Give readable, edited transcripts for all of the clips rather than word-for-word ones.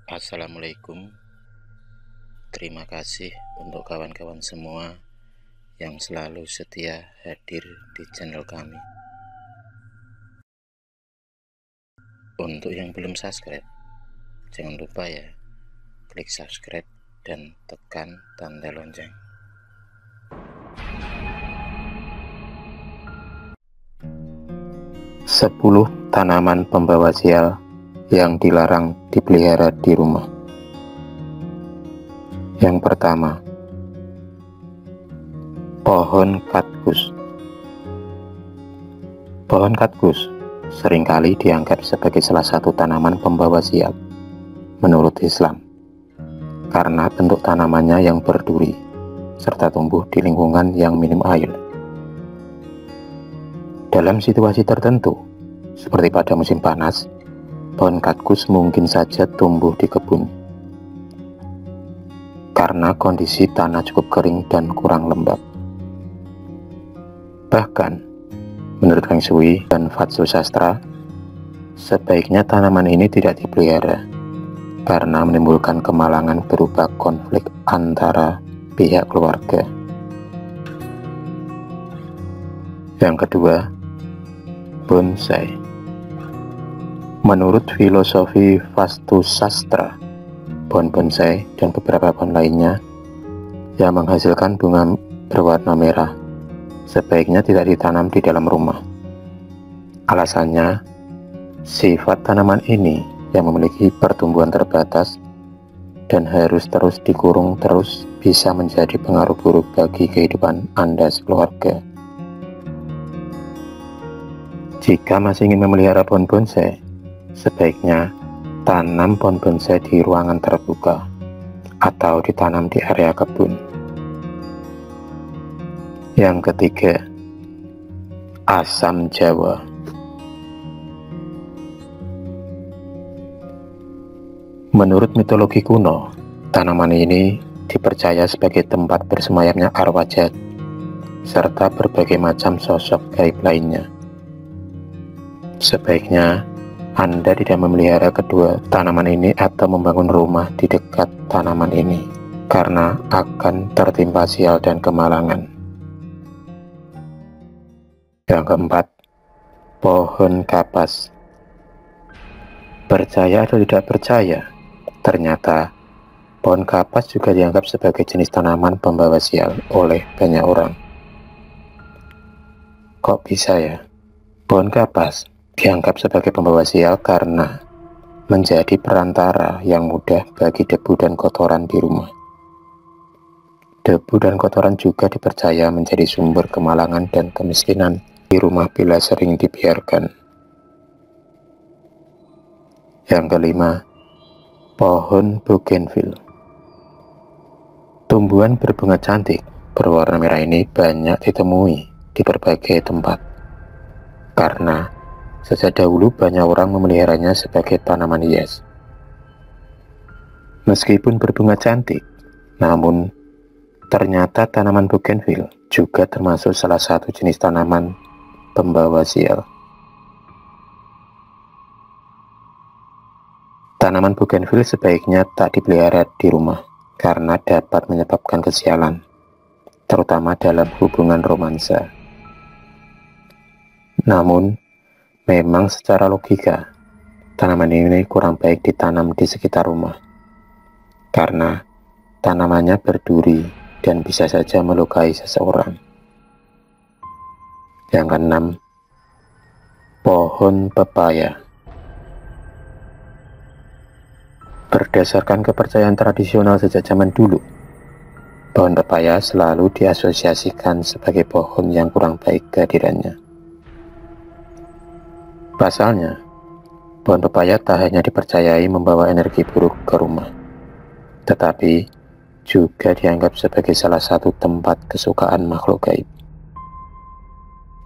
Assalamualaikum. Terima kasih untuk kawan-kawan semua yang selalu setia hadir di channel kami. Untuk yang belum subscribe, jangan lupa ya, klik subscribe dan tekan tanda lonceng. Sepuluh tanaman pembawa sial yang dilarang dipelihara di rumah. Yang pertama, pohon katkus. Pohon katkus seringkali dianggap sebagai salah satu tanaman pembawa sial menurut Islam, karena bentuk tanamannya yang berduri serta tumbuh di lingkungan yang minim air. Dalam situasi tertentu, seperti pada musim panas, pohon katkus mungkin saja tumbuh di kebun karena kondisi tanah cukup kering dan kurang lembab. Bahkan, menurut Feng Shui dan Vatsu Sastra, sebaiknya tanaman ini tidak dipelihara karena menimbulkan kemalangan berupa konflik antara pihak keluarga. Yang kedua, bonsai. Menurut filosofi Vastu Sastra, pohon bonsai dan beberapa pohon lainnya yang menghasilkan bunga berwarna merah sebaiknya tidak ditanam di dalam rumah. Alasannya, sifat tanaman ini yang memiliki pertumbuhan terbatas dan harus terus dikurung terus bisa menjadi pengaruh buruk bagi kehidupan Anda sekeluarga. Jika masih ingin memelihara pohon bonsai, sebaiknya tanam pohon bonsai di ruangan terbuka atau ditanam di area kebun. Yang ketiga, asam jawa. Menurut mitologi kuno, tanaman ini dipercaya sebagai tempat bersemayamnya arwah jahat serta berbagai macam sosok gaib lainnya. Sebaiknya Anda tidak memelihara kedua tanaman ini atau membangun rumah di dekat tanaman ini, karena akan tertimpa sial dan kemalangan. Yang keempat, pohon kapas. Percaya atau tidak percaya, ternyata pohon kapas juga dianggap sebagai jenis tanaman pembawa sial oleh banyak orang. Kok bisa ya? Pohon kapas dianggap sebagai pembawa sial karena menjadi perantara yang mudah bagi debu dan kotoran di rumah. Debu dan kotoran juga dipercaya menjadi sumber kemalangan dan kemiskinan di rumah bila sering dibiarkan. Yang kelima, pohon bougainville. Tumbuhan berbunga cantik berwarna merah ini banyak ditemui di berbagai tempat, karena sejak dahulu banyak orang memeliharanya sebagai tanaman hias. Meskipun berbunga cantik, namun ternyata tanaman bougainville juga termasuk salah satu jenis tanaman pembawa sial. Tanaman bougainville sebaiknya tak dipelihara di rumah karena dapat menyebabkan kesialan, terutama dalam hubungan romansa. Namun, memang secara logika, tanaman ini kurang baik ditanam di sekitar rumah, karena tanamannya berduri dan bisa saja melukai seseorang. Yang keenam, pohon pepaya. Berdasarkan kepercayaan tradisional sejak zaman dulu, pohon pepaya selalu diasosiasikan sebagai pohon yang kurang baik kehadirannya. Pasalnya, pohon pepaya tak hanya dipercayai membawa energi buruk ke rumah, tetapi juga dianggap sebagai salah satu tempat kesukaan makhluk gaib.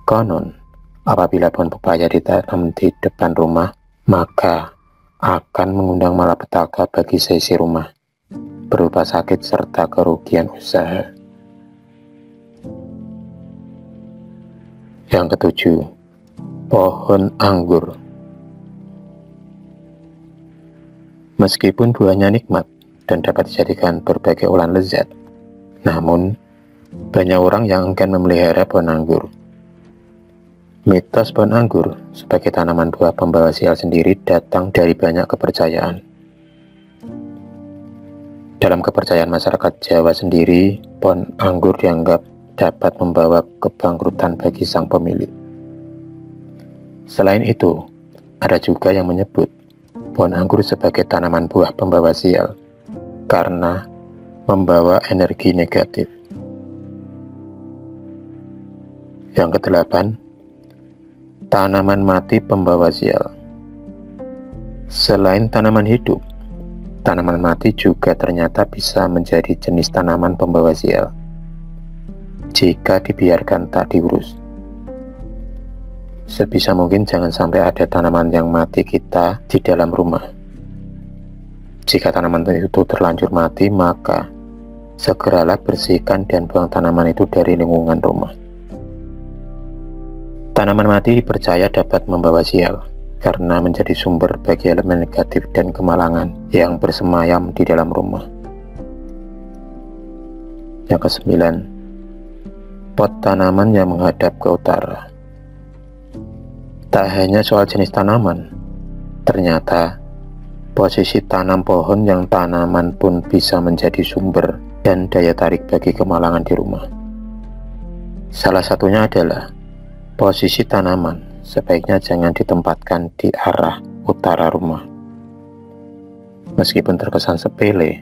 Konon, apabila pohon pepaya ditanam di depan rumah, maka akan mengundang malapetaka bagi seisi rumah, berupa sakit serta kerugian usaha. Yang ketujuh, pohon anggur. Meskipun buahnya nikmat dan dapat dijadikan berbagai olahan lezat, namun banyak orang yang enggan memelihara pohon anggur. Mitos pohon anggur sebagai tanaman buah pembawa sial sendiri datang dari banyak kepercayaan. Dalam kepercayaan masyarakat Jawa sendiri, pohon anggur dianggap dapat membawa kebangkrutan bagi sang pemilik. Selain itu, ada juga yang menyebut pohon anggur sebagai tanaman buah pembawa sial karena membawa energi negatif. Yang kedelapan, tanaman mati pembawa sial. Selain tanaman hidup, tanaman mati juga ternyata bisa menjadi jenis tanaman pembawa sial jika dibiarkan tak diurus. Sebisa mungkin jangan sampai ada tanaman yang mati kita di dalam rumah. Jika tanaman itu terlanjur mati, maka segeralah bersihkan dan buang tanaman itu dari lingkungan rumah. Tanaman mati dipercaya dapat membawa sial karena menjadi sumber bagi elemen negatif dan kemalangan yang bersemayam di dalam rumah. Yang kesembilan, pot tanaman yang menghadap ke utara. Tak hanya soal jenis tanaman, ternyata posisi tanam pohon yang tanaman pun bisa menjadi sumber dan daya tarik bagi kemalangan di rumah. Salah satunya adalah posisi tanaman sebaiknya jangan ditempatkan di arah utara rumah. Meskipun terkesan sepele,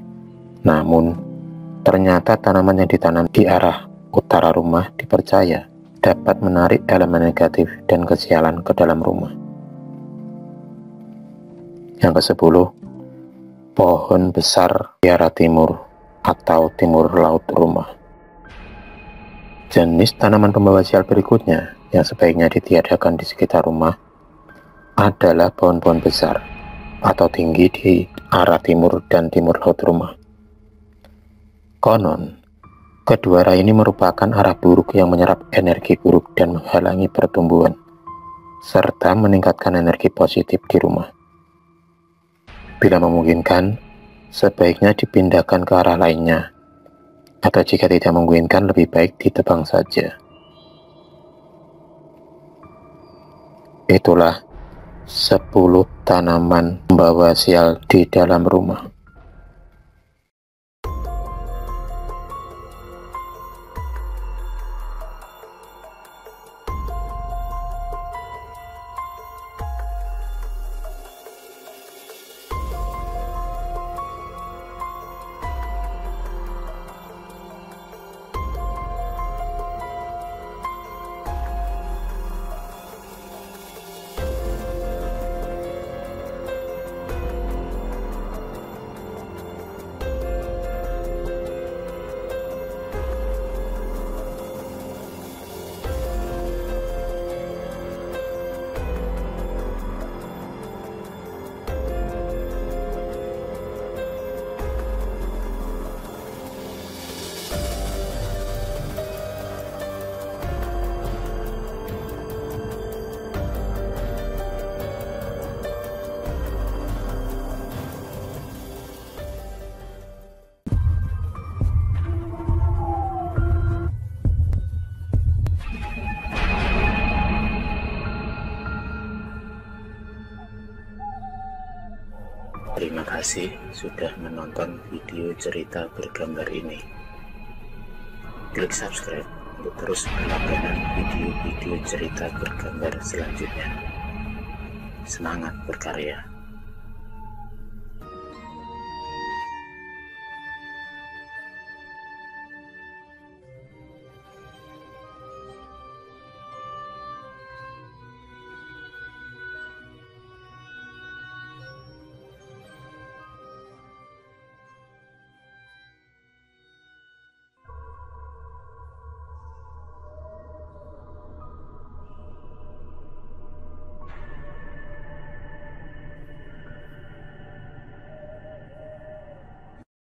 namun ternyata tanaman yang ditanam di arah utara rumah dipercaya dapat menarik elemen negatif dan kesialan ke dalam rumah. Yang ke-10, pohon besar di arah timur atau timur laut rumah. Jenis tanaman pembawa sial berikutnya yang sebaiknya ditiadakan di sekitar rumah adalah pohon-pohon besar atau tinggi di arah timur dan timur laut rumah. Konon, kedua arah ini merupakan arah buruk yang menyerap energi buruk dan menghalangi pertumbuhan, serta meningkatkan energi positif di rumah. Bila memungkinkan, sebaiknya dipindahkan ke arah lainnya, atau jika tidak memungkinkan lebih baik ditebang saja. Itulah 10 tanaman pembawa sial di dalam rumah. Terima kasih sudah menonton video cerita bergambar ini. Klik subscribe untuk terus mendapatkan video-video cerita bergambar selanjutnya. Semangat berkarya!